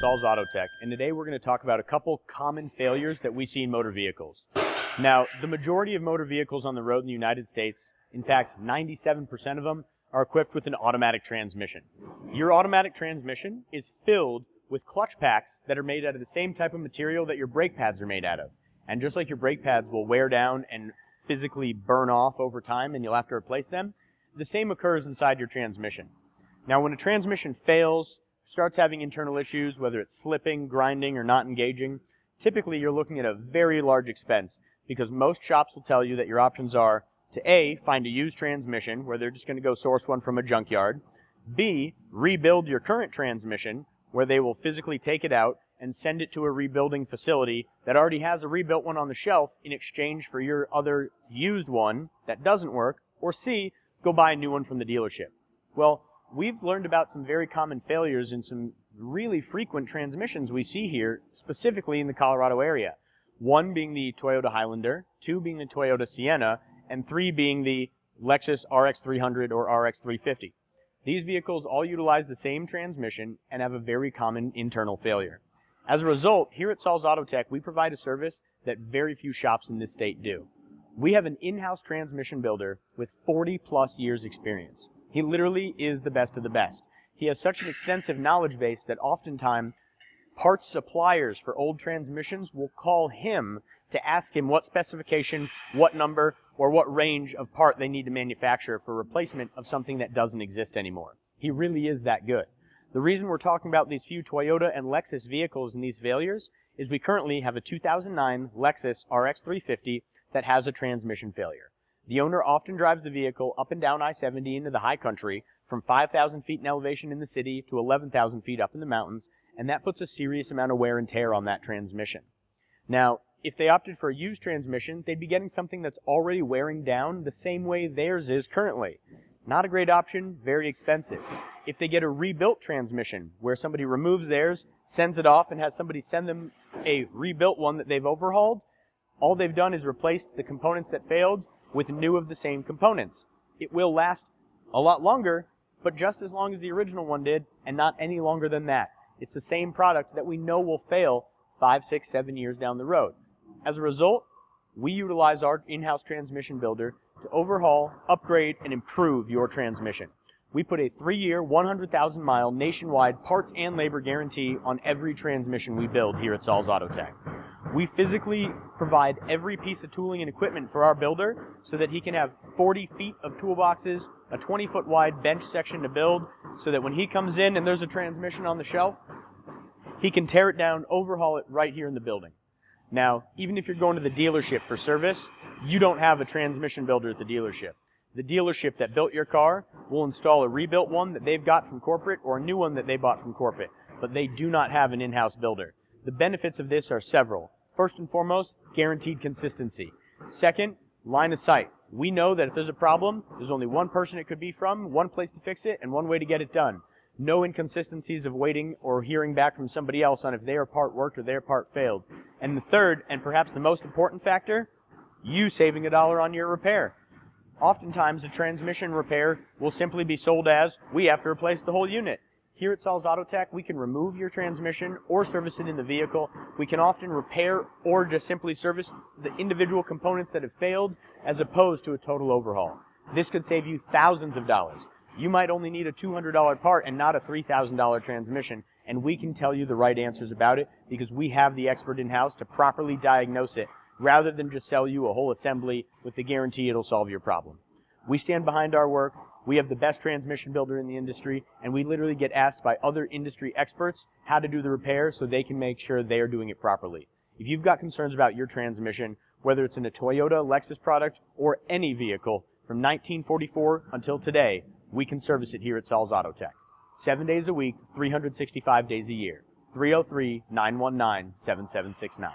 Saul's Autotek, and today we're going to talk about a couple common failures that we see in motor vehicles. Now, the majority of motor vehicles on the road in the United States, in fact 97% of them, are equipped with an automatic transmission. Your automatic transmission is filled with clutch packs that are made out of the same type of material that your brake pads are made out of. And just like your brake pads will wear down and physically burn off over time and you'll have to replace them, the same occurs inside your transmission. Now, when a transmission fails, starts having internal issues, whether it's slipping, grinding, or not engaging, typically you're looking at a very large expense because most shops will tell you that your options are to A, find a used transmission where they're just going to go source one from a junkyard, B, rebuild your current transmission where they will physically take it out and send it to a rebuilding facility that already has a rebuilt one on the shelf in exchange for your other used one that doesn't work, or C, go buy a new one from the dealership. Well, we've learned about some very common failures in some really frequent transmissions we see here, specifically in the Colorado area. One being the Toyota Highlander, two being the Toyota Sienna, and three being the Lexus RX300 or RX350. These vehicles all utilize the same transmission and have a very common internal failure. As a result, here at Saul's Autotek, we provide a service that very few shops in this state do. We have an in-house transmission builder with 40+ years experience. He literally is the best of the best. He has such an extensive knowledge base that oftentimes parts suppliers for old transmissions will call him to ask him what specification, what number, or what range of part they need to manufacture for replacement of something that doesn't exist anymore. He really is that good. The reason we're talking about these few Toyota and Lexus vehicles and these failures is we currently have a 2009 Lexus RX350 that has a transmission failure. The owner often drives the vehicle up and down I-70 into the high country from 5,000 feet in elevation in the city to 11,000 feet up in the mountains, and that puts a serious amount of wear and tear on that transmission. Now, if they opted for a used transmission, they'd be getting something that's already wearing down the same way theirs is currently. Not a great option, very expensive. If they get a rebuilt transmission, where somebody removes theirs, sends it off, and has somebody send them a rebuilt one that they've overhauled, all they've done is replaced the components that failed with new of the same components. It will last a lot longer, but just as long as the original one did, and not any longer than that. It's the same product that we know will fail 5, 6, 7 years down the road. As a result, we utilize our in-house transmission builder to overhaul, upgrade, and improve your transmission. We put a 3-year, 100,000-mile nationwide parts and labor guarantee on every transmission we build here at Saul's Autotek. We physically provide every piece of tooling and equipment for our builder so that he can have 40 feet of toolboxes, a 20-foot wide bench section to build, so that when he comes in and there's a transmission on the shelf, he can tear it down, overhaul it right here in the building. Now, even if you're going to the dealership for service, you don't have a transmission builder at the dealership. The dealership that built your car will install a rebuilt one that they've got from corporate or a new one that they bought from corporate, but they do not have an in-house builder. The benefits of this are several. First and foremost, guaranteed consistency. Second, line of sight. We know that if there's a problem, there's only one person it could be from, one place to fix it, and one way to get it done. No inconsistencies of waiting or hearing back from somebody else on if their part worked or their part failed. And the third, and perhaps the most important factor, you saving $1 on your repair. Oftentimes, a transmission repair will simply be sold as, we have to replace the whole unit. Here at Saul's Autotek, we can remove your transmission or service it in the vehicle. We can often repair or just simply service the individual components that have failed as opposed to a total overhaul. This could save you thousands of dollars. You might only need a $200 part and not a $3,000 transmission, and we can tell you the right answers about it because we have the expert in-house to properly diagnose it rather than just sell you a whole assembly with the guarantee it'll solve your problem. We stand behind our work. We have the best transmission builder in the industry, and we literally get asked by other industry experts how to do the repair so they can make sure they are doing it properly. If you've got concerns about your transmission, whether it's in a Toyota, Lexus product, or any vehicle from 1944 until today, we can service it here at Saul's Autotek. 7 days a week, 365 days a year. 303-919-7769.